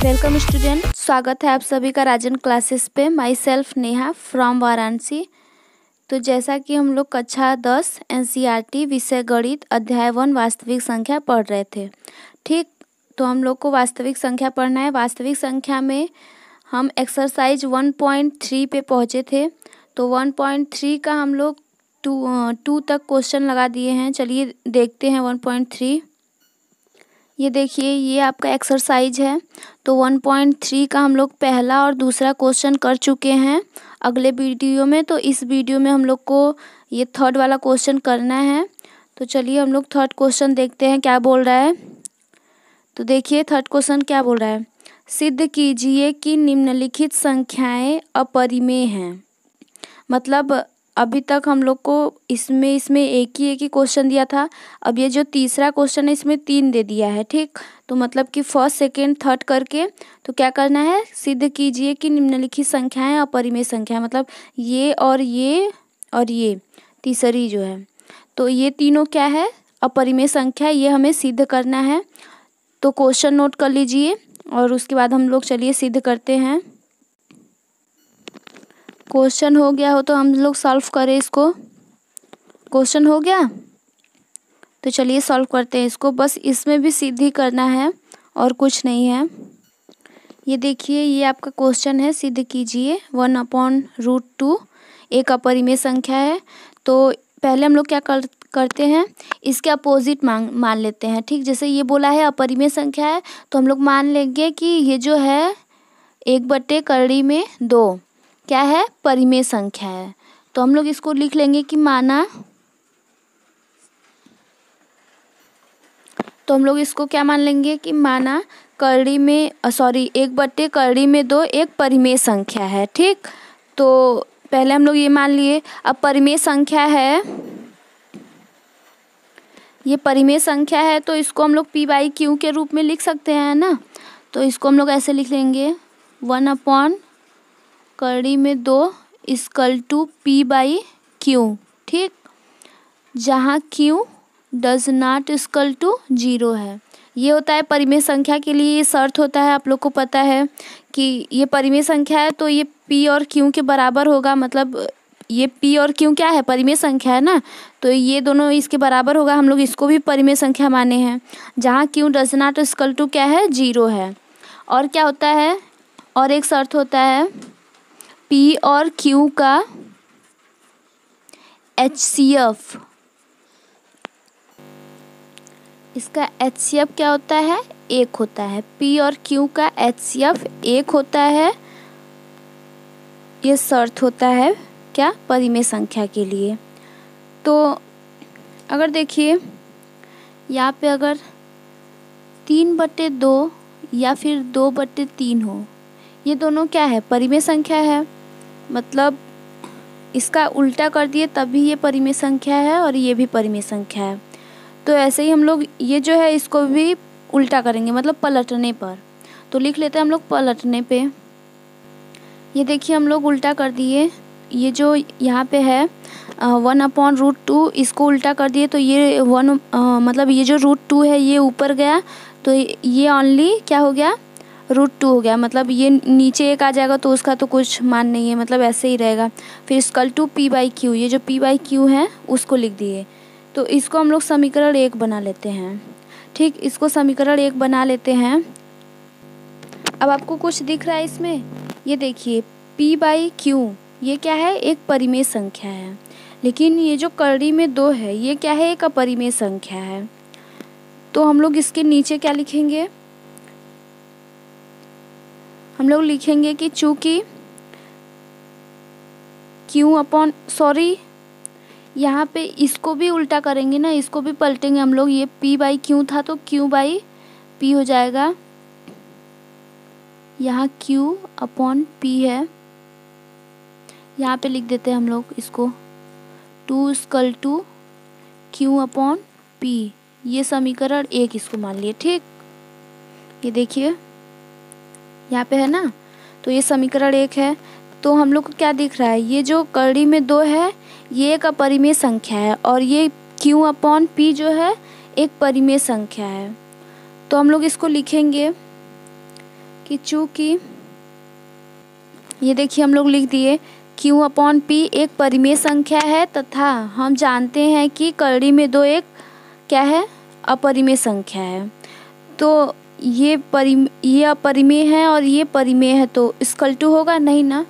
Welcome student, स्वागत है आप सभी का राजन क्लासेस पे। My self Neha from Varanasi. तो जैसा कि हम लोग कक्षा 10 एनसीईआरटी विषय गणित अध्याय 1 वास्तविक संख्या पढ़ रहे थे, ठीक। तो हम लोग को वास्तविक संख्या पढ़ना है। वास्तविक संख्या में हम एक्सरसाइज 1.3 पे पहुँचे थे। तो 1.3 का हम लोग 2 तक क्वेश्चन लगा दिए हैं। चलिए देखते हैं 1.3। ये देखिए, ये आपका एक्सरसाइज है। तो 1.3 का हम लोग पहला और दूसरा क्वेश्चन कर चुके हैं अगले वीडियो में। तो इस वीडियो में हम लोग को ये थर्ड वाला क्वेश्चन करना है। तो चलिए हम लोग थर्ड क्वेश्चन देखते हैं क्या बोल रहा है। तो देखिए थर्ड क्वेश्चन क्या बोल रहा है। सिद्ध कीजिए कि निम्नलिखित संख्याएं अपरिमेय हैं। मतलब अभी तक हम लोग को इसमें एक ही क्वेश्चन दिया था। अब ये जो तीसरा क्वेश्चन है इसमें 3 दे दिया है, ठीक। तो मतलब कि फर्स्ट सेकंड थर्ड करके तो क्या करना है, सिद्ध कीजिए कि निम्नलिखित संख्याएं अपरिमेय संख्या, मतलब ये और ये तीसरी जो है, तो ये तीनों क्या है, अपरिमेय संख्या। ये हमें सिद्ध करना है। तो क्वेश्चन नोट कर लीजिए और उसके बाद हम लोग चलिए सिद्ध करते हैं। क्वेश्चन हो गया हो तो हम लोग सॉल्व करें इसको। क्वेश्चन हो गया तो चलिए सॉल्व करते हैं इसको। बस इसमें भी सिद्ध ही करना है और कुछ नहीं है। ये देखिए, ये आपका क्वेश्चन है, सिद्ध कीजिए 1/√2 एक अपरिमेय संख्या है। तो पहले हम लोग क्या करते हैं, इसके अपोजिट मान लेते हैं, ठीक। जैसे ये बोला है अपरिमेय संख्या है तो हम लोग मान लेंगे कि ये जो है 1/2 क्या है, परिमेय संख्या है। तो हम लोग इसको लिख लेंगे कि माना, तो हम लोग इसको क्या मान लेंगे कि माना 1/2 एक परिमेय संख्या है, ठीक। तो पहले हम लोग ये मान लिए। अब परिमेय संख्या है, ये परिमेय संख्या है तो इसको हम लोग p/q के रूप में लिख सकते हैं ना। तो इसको हम लोग ऐसे लिख लेंगे 1/2 = p/q, ठीक। जहाँ q does not equal to 0 है। ये होता है परिमेय संख्या के लिए, ये शर्त होता है। आप लोग को पता है कि ये परिमेय संख्या है तो ये p और q के बराबर होगा। मतलब ये p और q क्या है, परिमेय संख्या है ना, तो ये दोनों इसके बराबर होगा। हम लोग इसको भी परिमेय संख्या माने हैं। जहाँ q does not equal to क्या है, 0 है। और क्या होता है, और एक शर्त होता है, p और q का HCF, इसका HCF क्या होता है, 1 होता है। p और q का HCF 1 होता है। ये शर्त होता है क्या, परिमेय संख्या के लिए। तो अगर देखिए यहाँ पे अगर 3/2 या फिर 2/3 हो, ये दोनों क्या है, परिमेय संख्या है। मतलब इसका उल्टा कर दिए तभी ये परिमेय संख्या है और ये भी परिमेय संख्या है। तो ऐसे ही हम लोग ये जो है इसको भी उल्टा करेंगे, मतलब पलटने पर। तो लिख लेते हैं हम लोग पलटने पे। ये देखिए हम लोग उल्टा कर दिए। ये जो यहाँ पे है 1/√2, इसको उल्टा कर दिए तो ये मतलब ये जो √2 है ये ऊपर गया तो ये ओनली क्या हो गया, √2 हो गया। मतलब ये नीचे 1 आ जाएगा तो उसका तो कुछ मान नहीं है, मतलब ऐसे ही रहेगा। फिर इक्वल टू p/q, ये जो p/q है उसको लिख दिए। तो इसको हम लोग समीकरण 1 बना लेते हैं, ठीक। इसको समीकरण 1 बना लेते हैं। अब आपको कुछ दिख रहा है इसमें, ये देखिए p/q ये क्या है, एक परिमेय संख्या है। लेकिन ये जो कड़ी में 2 है ये क्या है, एक अपरिमेय संख्या है। तो हम लोग इसके नीचे क्या लिखेंगे, हम लोग लिखेंगे कि चूंकि यहाँ पे इसको भी उल्टा करेंगे ना, इसको भी पलटेंगे हम लोग। ये p/q था तो q/p हो जाएगा। यहाँ q/p है, यहाँ पे लिख देते हैं हम लोग इसको 2 = q/p। ये समीकरण 1 इसको मान लिए, ठीक। ये देखिए यहाँ पे है ना, तो ये समीकरण 1 है। तो हम लोग को क्या दिख रहा है, ये जो कड़ी में 2 है ये एक अपरिमेय संख्या है और ये q/p जो है एक परिमेय संख्या है। तो हम लोग इसको लिखेंगे कि चूँकि ये देखिए हम लोग लिख दिए Q अपॉन P एक परिमेय संख्या है तथा हम जानते हैं कि करड़ी में 2 एक क्या है, अपरिमेय संख्या है। तो ये अपरिमेय है और ये परिमेय है, तो इक्वल टू होगा नहीं ना,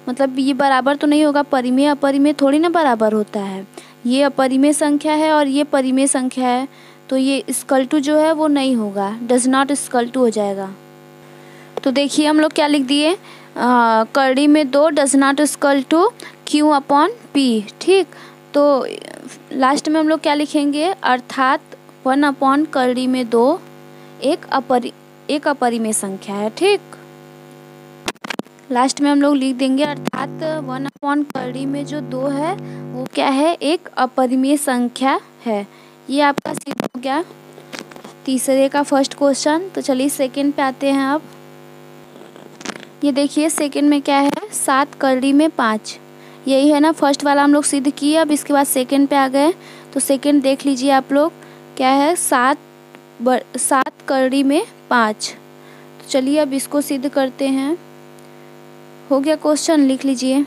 मतलब ये बराबर तो नहीं होगा। परिमेय अपरिमेय थोड़ी ना बराबर होता है। ये अपरिमेय संख्या है और ये परिमेय संख्या है, तो ये इक्वल टू जो है वो नहीं होगा, डज नॉट इक्वल टू हो जाएगा। तो देखिए हम लोग क्या लिख दिए, करड़ी में 2 does not equal to Q upon P। ठीक, तो लास्ट में हम लोग क्या लिखेंगे, अर्थात 1 अपॉन करड़ी में 2 एक अपरिमेय संख्या है। ठीक, लास्ट में हम लोग लिख देंगे अर्थात 1 अपॉन करड़ी में जो 2 है वो क्या है, एक अपरिमेय संख्या है। ये आपका सिद्ध हो गया तीसरे का फर्स्ट क्वेश्चन। तो चलिए सेकंड पे आते हैं। अब ये देखिए सेकंड में क्या है, 7 करड़ी में 5, यही है ना, फर्स्ट वाला हम लोग सिद्ध किए। अब इसके बाद सेकंड पे आ गए, तो सेकंड देख लीजिए आप लोग, क्या है, 7 करड़ी में 5। तो चलिए अब इसको सिद्ध करते हैं। हो गया क्वेश्चन, लिख लीजिए।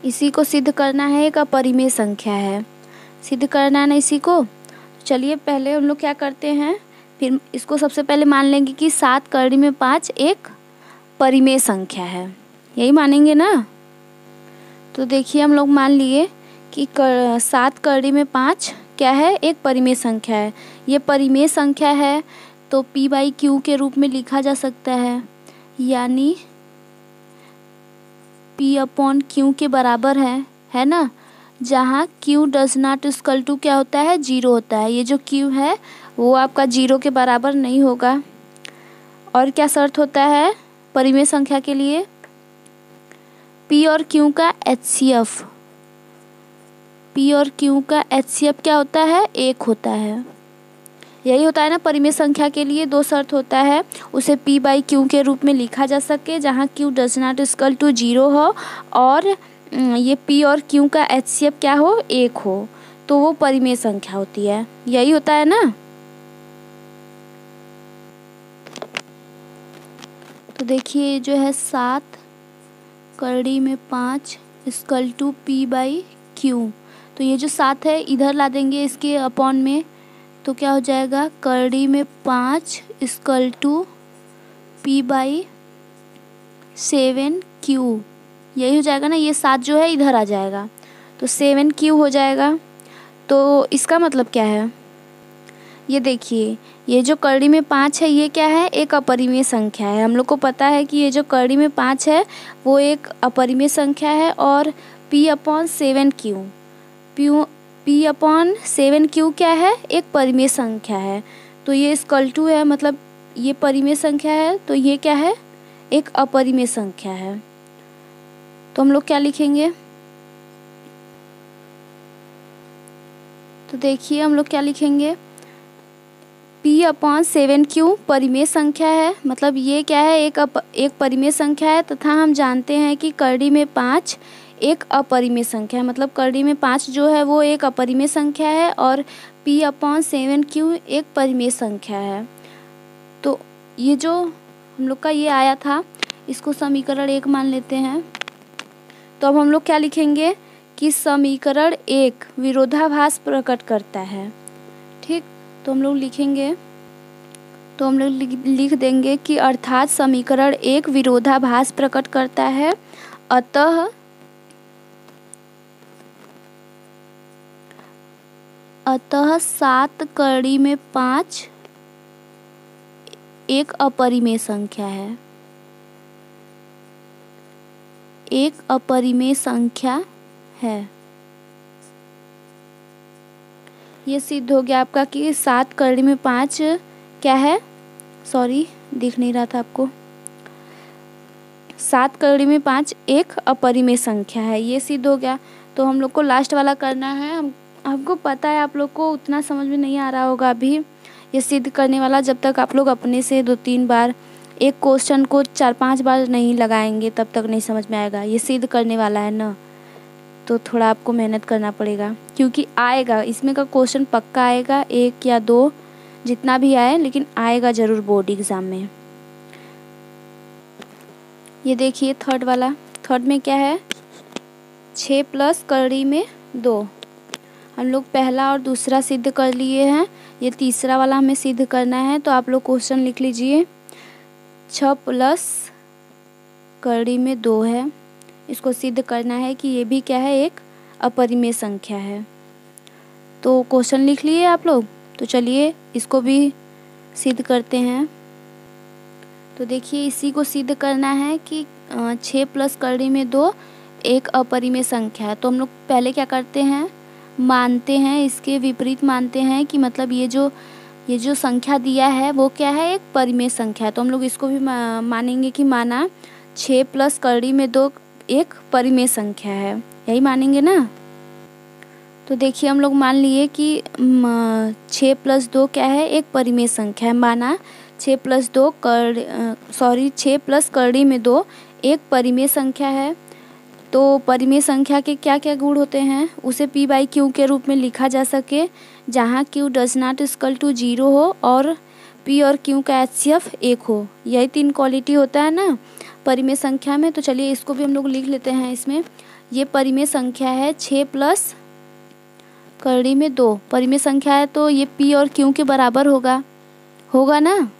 इसी को सिद्ध करना है, एक अपरिमेय संख्या है, सिद्ध करना है ना इसी को। चलिए पहले हम लोग क्या करते हैं, फिर इसको सबसे पहले मान लेंगे कि 7 करड़ी में 5 एक परिमेय संख्या है, यही मानेंगे ना। तो देखिए हम लोग मान लिए कि 7 करड़ी में 5 क्या है, एक परिमेय संख्या है। ये परिमेय संख्या है तो P बाई Q के रूप में लिखा जा सकता है, यानी P अपॉन Q के बराबर है ना, जहाँ Q does not equal to क्या होता है, 0 होता है। ये जो Q है वो आपका 0 के बराबर नहीं होगा। और क्या शर्त होता है परिमेय संख्या के लिए, P और Q का HCF, P और Q का HCF क्या होता है, 1 होता है। यही होता है ना परिमेय संख्या के लिए 2 शर्त होता है, उसे P बाई Q के रूप में लिखा जा सके जहाँ Q does not equal to 0 हो और ये P और Q का HCF क्या हो, 1 हो, तो वो परिमेय संख्या होती है। यही होता है ना। तो देखिए जो है 7 करड़ी में 5 equal to P by Q, तो ये जो 7 है इधर ला देंगे इसके अपॉन में, तो क्या हो जाएगा, करड़ी में 5 equal to P by 7Q, यही हो जाएगा ना। ये 7 जो है इधर आ जाएगा तो 7Q हो जाएगा। तो इसका मतलब क्या है, ये देखिए ये जो करड़ी में 5 है ये क्या है, एक अपरिमेय संख्या है। हम लोग को पता है कि ये जो करड़ी में 5 है वो एक अपरिमेय संख्या है और P upon 7Q, P upon 7Q क्या है, एक परिमेय संख्या है। तो ये इक्वल टू है, मतलब ये परिमेय संख्या है तो ये क्या है, एक अपरिमेय संख्या है। तो हम लोग क्या लिखेंगे, तो देखिए हम लोग क्या लिखेंगे, P अपॉन 7Q परिमेय संख्या है, मतलब ये क्या है, एक परिमेय संख्या है तथा हम जानते हैं कि करड़ी में 5 एक अपरिमेय संख्या है, मतलब करड़ी में 5 जो है वो एक अपरिमेय संख्या है और P अपॉन 7Q एक परिमेय संख्या है। तो ये जो हम लोग का ये आया था इसको समीकरण 1 मान लेते हैं। तो अब हम लोग क्या लिखेंगे कि समीकरण 1 विरोधाभास प्रकट करता है। ठीक, तो हम लोग लिखेंगे, तो हम लोग लिख देंगे कि अर्थात समीकरण 1 विरोधाभास प्रकट करता है, अतः अतः 7 करड़ी में 5 एक अपरिमेय संख्या है, एक अपरिमेय संख्या है। ये सिद्ध हो गया आपका कि 7 करड़ी में 5 क्या है, सॉरी दिख नहीं रहा था आपको, 7 करड़ी में 5 एक अपरिमेय संख्या है, ये सिद्ध हो गया। तो हम लोग को लास्ट वाला करना है। हमको पता है आप लोग को उतना समझ में नहीं आ रहा होगा अभी ये सिद्ध करने वाला, जब तक आप लोग अपने से 2-3 बार एक क्वेश्चन को 4-5 बार नहीं लगाएंगे तब तक नहीं समझ में आएगा। ये सिद्ध करने वाला है ना, तो थोड़ा आपको मेहनत करना पड़ेगा, क्योंकि आएगा इसमें का क्वेश्चन पक्का आएगा, 1 या 2 जितना भी आए, लेकिन आएगा ज़रूर बोर्ड एग्ज़ाम में। ये देखिए थर्ड वाला, थर्ड में क्या है, 6 प्लस कड़ी में 2। हम लोग पहला और दूसरा सिद्ध कर लिए हैं, ये तीसरा वाला हमें सिद्ध करना है। तो आप लोग क्वेश्चन लिख लीजिए। 6 प्लस कड़ी में 2 है, इसको सिद्ध करना है कि ये भी क्या है, एक अपरिमेय संख्या है। तो क्वेश्चन लिख लिए आप लोग, तो चलिए इसको भी सिद्ध करते हैं। तो देखिए इसी को सिद्ध करना है कि 6 प्लस कड़ी में 2 एक अपरिमेय संख्या है। तो हम लोग पहले क्या करते हैं, मानते हैं, इसके विपरीत मानते हैं कि मतलब ये जो संख्या दिया है वो क्या है, एक परिमेय संख्या है। तो हम लोग इसको भी मानेंगे कि माना 6 प्लस कड़ी में 2 एक परिमेय संख्या है, यही मानेंगे ना। तो देखिए हम लोग मान लिए कि 6 प्लस 2 क्या है, एक परिमेय संख्या है। माना 6 प्लस कड़ी में 2 एक परिमेय संख्या है। तो परिमेय संख्या के क्या क्या गुण होते हैं, उसे p बाई क्यू के रूप में लिखा जा सके, जहाँ q does not equal to 0 हो और p और q का HCF 1 हो। यही 3 क्वालिटी होता है ना परिमेय संख्या में। तो चलिए इसको भी हम लोग लिख लेते हैं इसमें। ये परिमेय संख्या है 6 प्लस कड़ी में 2 परिमेय संख्या है, तो ये p और q के बराबर होगा ना।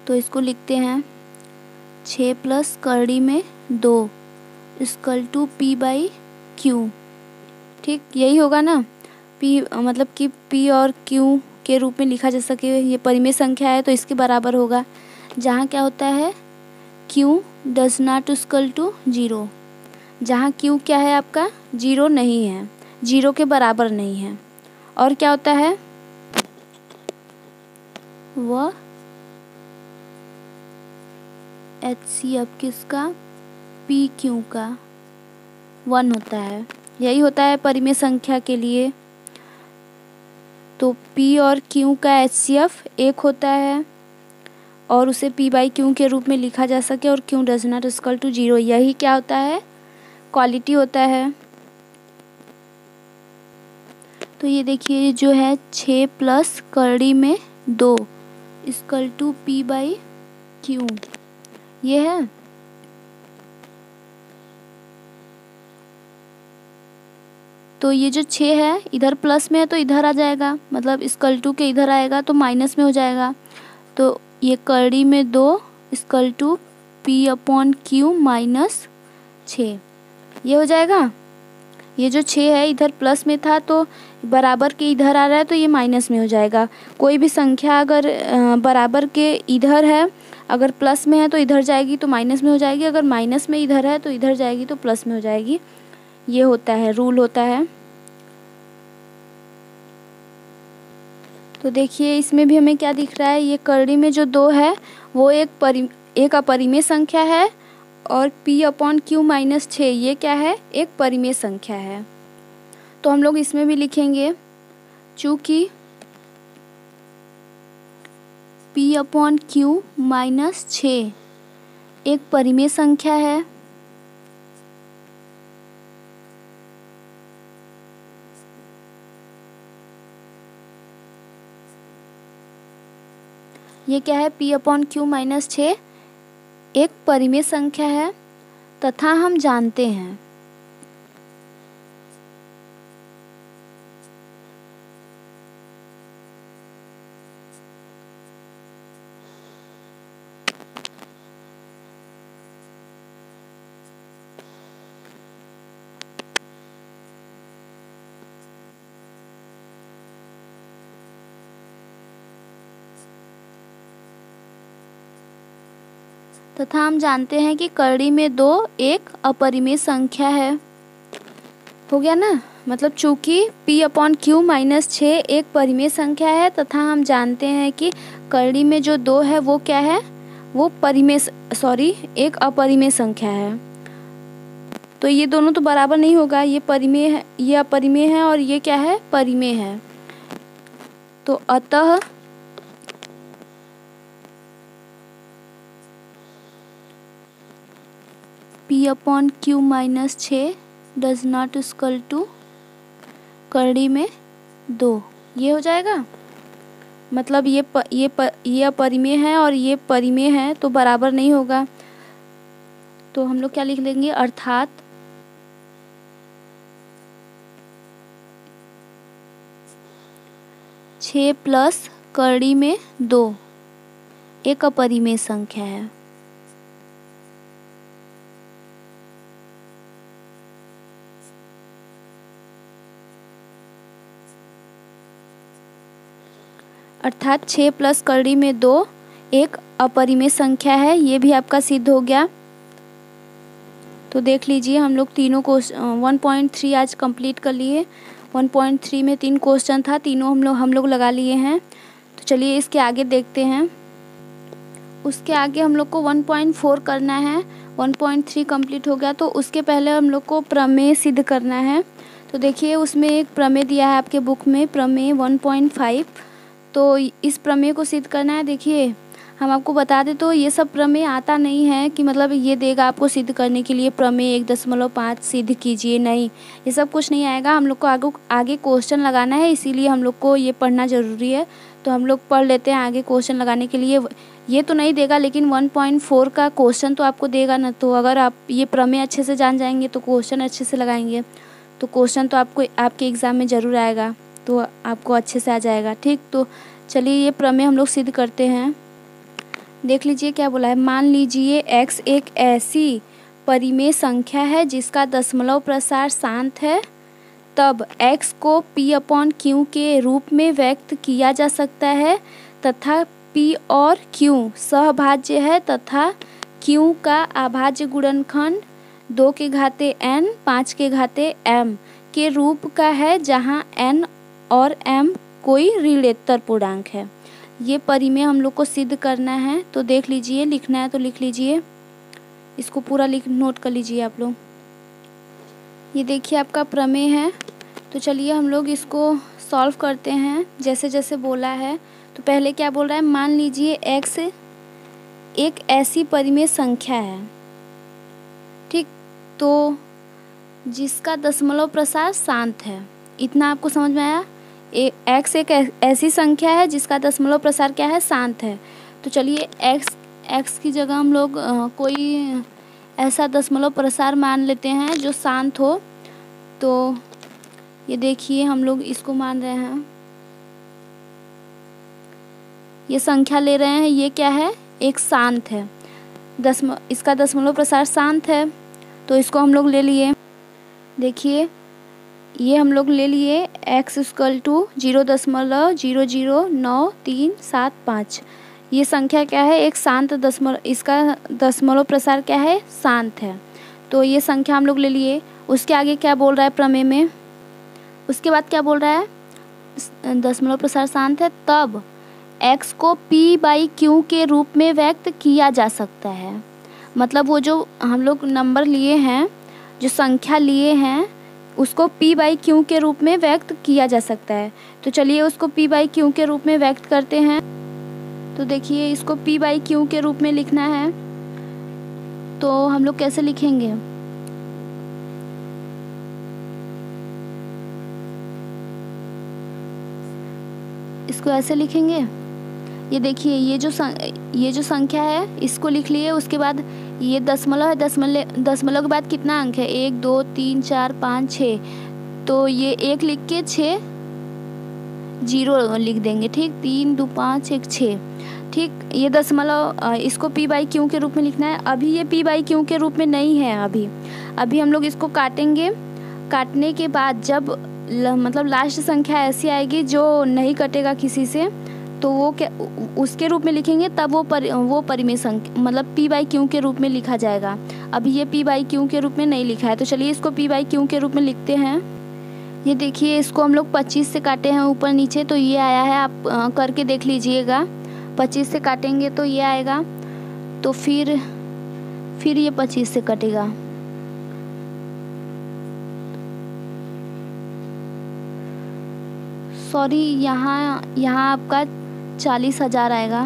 तो इसको लिखते हैं 6 प्लस कड़ी में 2 equal to p by Q. ठीक, यही होगा ना। p मतलब कि p और q के रूप में लिखा जा सके, ये परिमेय संख्या है तो इसके बराबर होगा, जहाँ क्या होता है, q does not equal to 0, जहाँ q क्या है आपका 0 नहीं है, 0 के बराबर नहीं है। और क्या होता है, वह HCF किसका, पी क्यू का 1 होता है। यही होता है परिमेय संख्या के लिए। तो p और q का HCF 1 होता है और उसे p बाई क्यू के रूप में लिखा जा सके, और q does not equal to 0, यही क्या होता है, क्वालिटी होता है। तो ये देखिए जो है 6 प्लस कड़ी में 2 equal to p by Q, ये है। तो ये जो 6 है इधर प्लस में है तो इधर आ जाएगा, मतलब इक्वल टू के इधर आएगा तो माइनस में हो जाएगा। तो ये कड़ी में 2 equal to p upon Q minus 6, ये हो जाएगा। ये जो 6 है इधर प्लस में था तो बराबर के इधर आ रहा है तो ये माइनस में हो जाएगा। कोई भी संख्या अगर बराबर के इधर है, अगर प्लस में है तो इधर जाएगी तो माइनस में हो जाएगी, अगर माइनस में इधर है तो इधर जाएगी तो प्लस में हो जाएगी। ये होता है, रूल होता है। तो देखिए इसमें भी हमें क्या दिख रहा है, ये कड़ी में जो 2 है वो एक अपरिमेय संख्या है, और p अपॉन क्यू माइनस 6 ये क्या है, एक परिमेय संख्या है। तो हम लोग इसमें भी लिखेंगे, चूँकि p अपॉन क्यू माइनस 6 एक परिमेय संख्या है, ये क्या है, p अपॉन क्यू माइनस 6 एक परिमेय संख्या है, तथा हम जानते हैं कि कड़ी में 2 एक अपरिमेय संख्या है। हो गया ना, मतलब चूँकि p अपॉन क्यू माइनस 6 एक परिमेय संख्या है, तथा हम जानते हैं कि कड़ी में जो 2 है वो क्या है, वो एक अपरिमेय संख्या है। तो ये दोनों तो बराबर नहीं होगा, ये परिमेय है, ये अपरिमेय है, और ये क्या है, परिमेय है। तो अतः p upon Q minus 6 does not equal to कड़ी में 2, ये हो जाएगा, मतलब ये अपरिमेय है और ये परिमेय है तो बराबर नहीं होगा। तो हम लोग क्या लिख लेंगे, अर्थात 6 प्लस कड़ी में 2 एक अपरिमेय संख्या है। अर्थात 6 प्लस कड़ी में 2 एक अपरिमेय संख्या है। ये भी आपका सिद्ध हो गया। तो देख लीजिए हम लोग तीनों को 1.3 आज कंप्लीट कर लिए। 1.3 में 3 क्वेश्चन था, तीनों हम लोग लगा लिए हैं। तो चलिए इसके आगे देखते हैं। उसके आगे हम लोग को 1.4 करना है। 1.3 कंप्लीट हो गया, तो उसके पहले हम लोग को प्रमेय सिद्ध करना है। तो देखिए उसमें एक प्रमेय दिया है आपके बुक में, प्रमेय 1.5। तो इस प्रमेय को सिद्ध करना है। देखिए हम आपको बता दें तो ये सब प्रमेय आता नहीं है कि मतलब ये देगा आपको सिद्ध करने के लिए प्रमेय 1.5 सिद्ध कीजिए, नहीं, ये सब कुछ नहीं आएगा। हम लोग को आगे क्वेश्चन लगाना है, इसीलिए हम लोग को ये पढ़ना ज़रूरी है। तो हम लोग पढ़ लेते हैं आगे क्वेश्चन लगाने के लिए। ये तो नहीं देगा, लेकिन 1.4 का क्वेश्चन तो आपको देगा ना। तो अगर आप ये प्रमेय अच्छे से जान जाएंगे तो क्वेश्चन अच्छे से लगाएंगे, तो क्वेश्चन तो आपको आपके एग्ज़ाम में ज़रूर आएगा, तो आपको अच्छे से आ जाएगा। ठीक, तो चलिए ये प्रमेय हम लोग सिद्ध करते हैं। देख लीजिए क्या बोला है। मान लीजिए x एक ऐसी परिमेय संख्या है जिसका दशमलव प्रसार शांत है, तब x को p/q के रूप में व्यक्त किया जा सकता है तथा p और q सहभाज्य है तथा q का अभाज्य गुणनखंड 2 के घाते n 5 के घाते m के रूप का है, जहाँ n और m कोई ऋणोत्तर पूर्णांक है। ये परिमेय हम लोग को सिद्ध करना है। तो देख लीजिए, लिखना है तो लिख लीजिए, इसको पूरा नोट कर लीजिए आप लोग। ये देखिए आपका प्रमेय है। तो चलिए हम लोग इसको सॉल्व करते हैं जैसे जैसे बोला है। तो पहले क्या बोल रहा है, मान लीजिए x एक ऐसी परिमेय संख्या है, ठीक, तो जिसका दशमलव प्रसार शांत है। इतना आपको समझ में आया। x एक ऐसी संख्या है जिसका दशमलव प्रसार क्या है, शांत है। तो चलिए x की जगह हम लोग कोई ऐसा दशमलव प्रसार मान लेते हैं जो शांत हो। तो ये देखिए हम लोग इसको मान रहे हैं, ये संख्या ले रहे हैं, ये क्या है, एक शांत है, इसका दशमलव प्रसार शांत है। तो इसको हम लोग ले लिए। देखिए ये हम लोग ले लिए x = 0.00935। ये संख्या क्या है, एक शांत इसका दशमलव प्रसार क्या है, शांत है। तो ये संख्या हम लोग ले लिए। उसके आगे क्या बोल रहा है प्रमेय में, उसके बाद क्या बोल रहा है, दशमलव प्रसार शांत है तब x को p/q के रूप में व्यक्त किया जा सकता है। मतलब वो जो हम लोग नंबर लिए हैं, जो संख्या लिए हैं, उसको p/q के रूप में व्यक्त किया जा सकता है। तो चलिए उसको p/q के रूप में व्यक्त करते हैं। तो देखिए इसको p/q के रूप में लिखना है। तो हम लोग कैसे लिखेंगे, इसको ऐसे लिखेंगे। ये देखिए ये जो संख्या है इसको लिख लिए। उसके बाद ये दशमलव है, दशमलव के बाद कितना अंक है, 1 2 3 4 5 6। तो ये 1 लिख के 6 0 लिख देंगे, ठीक, 3 2 5 1 6, ठीक। ये दशमलव, इसको p/q के रूप में लिखना है। अभी ये p/q के रूप में नहीं है। अभी हम लोग इसको काटेंगे। काटने के बाद जब मतलब लास्ट संख्या ऐसी आएगी जो नहीं कटेगा किसी से, तो वो क्या उसके रूप में लिखेंगे, तब वो परिमेय संख्या मतलब p/q के रूप में लिखा जाएगा। अभी ये p/q के रूप में नहीं लिखा है। तो चलिए इसको p/q के रूप में लिखते हैं। ये देखिए इसको हम लोग 25 से काटे हैं ऊपर नीचे, तो ये आया है। आप करके देख लीजिएगा। 25 से काटेंगे तो ये आएगा, तो फिर ये 25 से कटेगा। सॉरी, यहाँ आपका 40,000 आएगा।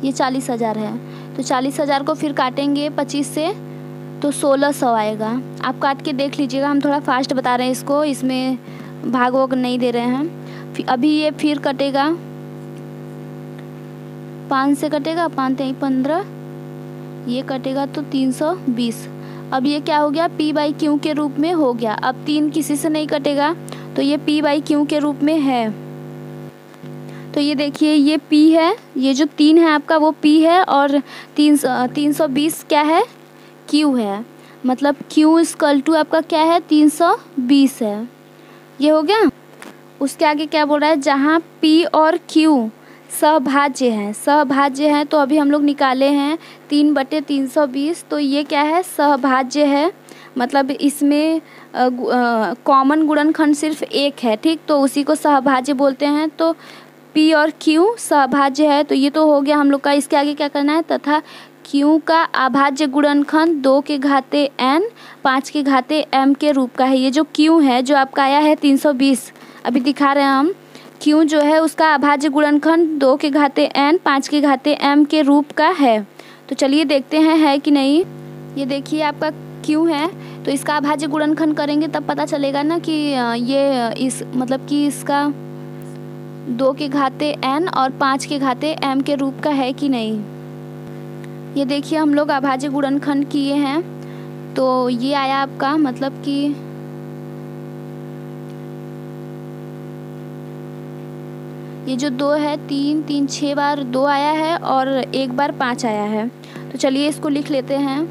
ये 40,000 है। तो 40,000 को फिर काटेंगे 25 से, तो 1600 आएगा। आप काट के देख लीजिएगा, हम थोड़ा फास्ट बता रहे हैं इसको, इसमें भाग वोग नहीं दे रहे हैं। अभी ये फिर कटेगा, 5 से कटेगा, 5 3 15, ये कटेगा तो 320। अब ये क्या हो गया, P बाई क्यू के रूप में हो गया। अब 3 किसी से नहीं कटेगा तो ये P बाई क्यू के रूप में है। तो ये देखिए ये P है, ये जो 3 है आपका वो P है, और 320 क्या है, Q है। मतलब Q इक्वल टू आपका क्या है, 320 है। ये हो गया। उसके आगे क्या बोल रहा है, जहाँ P और Q सहभाज्य हैं, सहभाज्य हैं, तो अभी हम लोग निकाले हैं 3/320, तो ये क्या है, सहभाज्य है। मतलब इसमें कॉमन गुणनखंड सिर्फ एक है, ठीक, तो उसी को सहभाज्य बोलते हैं। तो P और Q सहभाज्य है, तो ये तो हो गया हम लोग का। इसके आगे क्या करना है, तथा Q का अभाज्य गुणनखंड 2 के घाते n 5 के घाते m के रूप का है। ये जो Q है जो आपका आया है 320, अभी दिखा रहे हैं हम, Q जो है उसका अभाज्य गुणनखंड 2 के घाते n 5 के घाते m के रूप का है। तो चलिए देखते हैं है कि नहीं। ये देखिए आपका Q है, तो इसका अभाज्य गुणनखंड करेंगे तब पता चलेगा ना कि ये इस मतलब कि इसका 2 के घाते n और 5 के घाते m के रूप का है कि नहीं। ये देखिए हम लोग अभाज्य गुणनखंड किए हैं, तो ये आया आपका, मतलब कि ये जो 2 है, 3 3 6 बार 2 आया है और 1 बार 5 आया है। तो चलिए इसको लिख लेते हैं,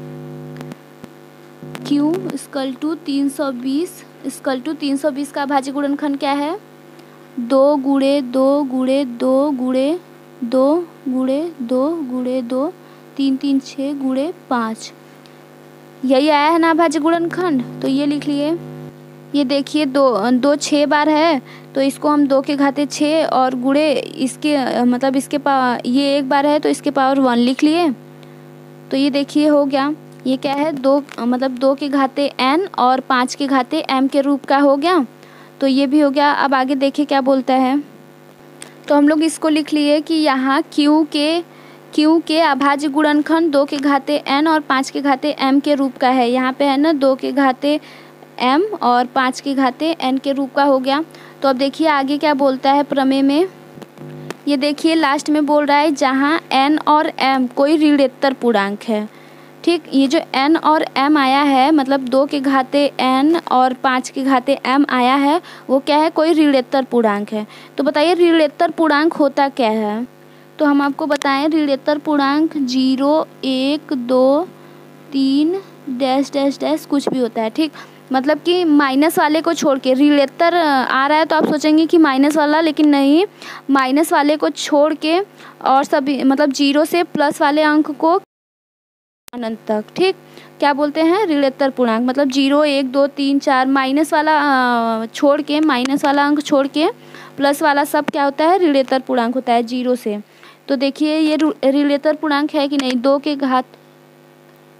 Q equal to 320 equal to 320 का अभाज्य गुणनखंड क्या है, 2 गुणे 2 गुणे 2 गुणे 2 गुणे 2 गुणे 2 3 3 6 गुणे 5, यही आया है ना अभाज्य गुणनखंड। तो ये लिख लिए। ये देखिए 2 6 बार है, तो इसको हम 2 के घाते 6 और गुणे इसके मतलब इसके ये 1 बार है तो इसके पावर 1 लिख लिए। तो ये देखिए हो गया। ये क्या है, 2 मतलब 2 के घाते n और 5 के घाते m के रूप का हो गया। तो ये भी हो गया। अब आगे देखिए क्या बोलता है। तो हम लोग इसको लिख लिए कि यहाँ Q के अभाज्य गुणनखंड 2 के घाते n और 5 के घाते m के रूप का है। यहाँ पे है ना 2 के घाते m और 5 के घाते n के रूप का हो गया। तो अब देखिए आगे क्या बोलता है प्रमेय में। ये देखिए लास्ट में बोल रहा है जहाँ n और m कोई ऋणोत्तर पूर्णांक है, ठीक। ये जो n और m आया है, मतलब 2 के घाते n और 5 के घाते m आया है, वो क्या है, कोई ऋणोत्तर पूर्णांक है। तो बताइए ऋणोत्तर पूर्णांक होता क्या है। तो हम आपको बताएं, ऋणोत्तर पूर्णांक 0 1 2 3 डैश डैश डैश कुछ भी होता है, ठीक। मतलब कि माइनस वाले को छोड़ के, ऋणोत्तर आ रहा है तो आप सोचेंगे कि माइनस वाला, लेकिन नहीं, माइनस वाले को छोड़ के और सभी मतलब 0 से प्लस वाले अंक को अनंत तक, ठीक, क्या बोलते हैं, ऋणोत्तर पूर्णांक। मतलब 0 1 2 3 4 माइनस वाला छोड़ के, माइनस वाला अंक छोड़ के प्लस वाला सब क्या होता है, ऋणोत्तर पूर्णांक होता है 0 से। तो देखिए ये ऋणोत्तर पूर्णांक है कि नहीं, 2 के घात,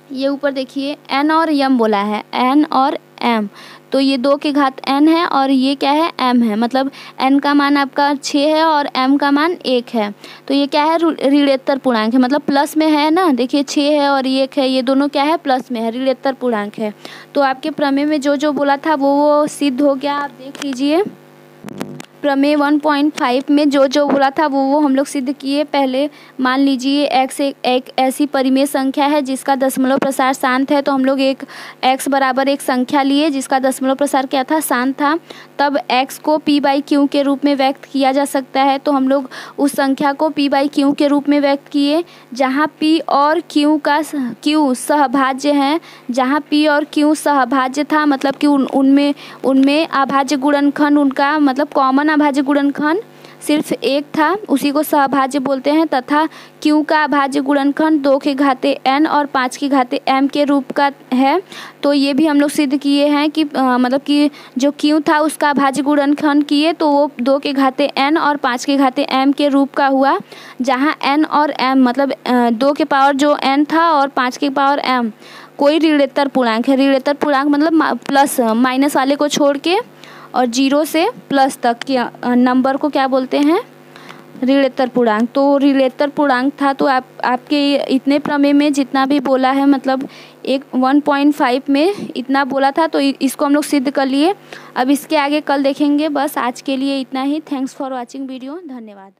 ये ऊपर देखिए n और m बोला है, n और m, तो ये 2 के घात n है और ये क्या है, m है। मतलब n का मान आपका 6 है और m का मान 1 है। तो ये क्या है, ऋणोत्तर पूर्णांक है, मतलब प्लस में है ना। देखिए 6 है और 1 है, ये दोनों क्या है, प्लस में है, ऋणोत्तर पूर्णांक है। तो आपके प्रमेय में जो जो बोला था वो सिद्ध हो गया। आप देख लीजिए प्रमेय 1.5 में जो जो बोला था वो हम लोग सिद्ध किए। पहले मान लीजिए x एक ऐसी परिमेय संख्या है जिसका दशमलव प्रसार शांत है, तो हम लोग एक x बराबर एक संख्या लिए जिसका दशमलव प्रसार क्या था, शांत था। तब x को p बाई क्यू के रूप में व्यक्त किया जा सकता है, तो हम लोग उस संख्या को p बाई क्यू के रूप में व्यक्त किए जहाँ p और q सहभाज्य हैं। जहाँ p और q सहभाज्य था, मतलब कि उनमें अभाज्य गुणनखंड, उनका मतलब कॉमन अभाज्य गुणनखंड सिर्फ एक था, उसी को सहभाज्य बोलते हैं। तथा Q का अभाज्य गुणनखंड 2 के घाते n और 5 के घाते m के रूप का है। तो ये भी हम लोग सिद्ध किए हैं कि मतलब कि जो Q था उसका अभाज्य गुणनखंड किए तो वो 2 के घाते n और 5 के घाते m के रूप का हुआ। जहाँ n और m मतलब 2 के पावर जो n था और 5 के पावर m कोई ऋणोत्तर पूर्णांक है। ऋणोत्तर पूर्णांक मतलब प्लस माइनस वाले को छोड़ के और 0 से प्लस तक के नंबर को क्या बोलते हैं, ऋणोत्तर पूर्णांक। तो ऋणोत्तर पूर्णांक था। तो आपके इतने प्रमेय में जितना भी बोला है, मतलब 1.5 में इतना बोला था, तो इसको हम लोग सिद्ध कर लिए। अब इसके आगे कल देखेंगे। बस आज के लिए इतना ही। Thanks for watching video. धन्यवाद।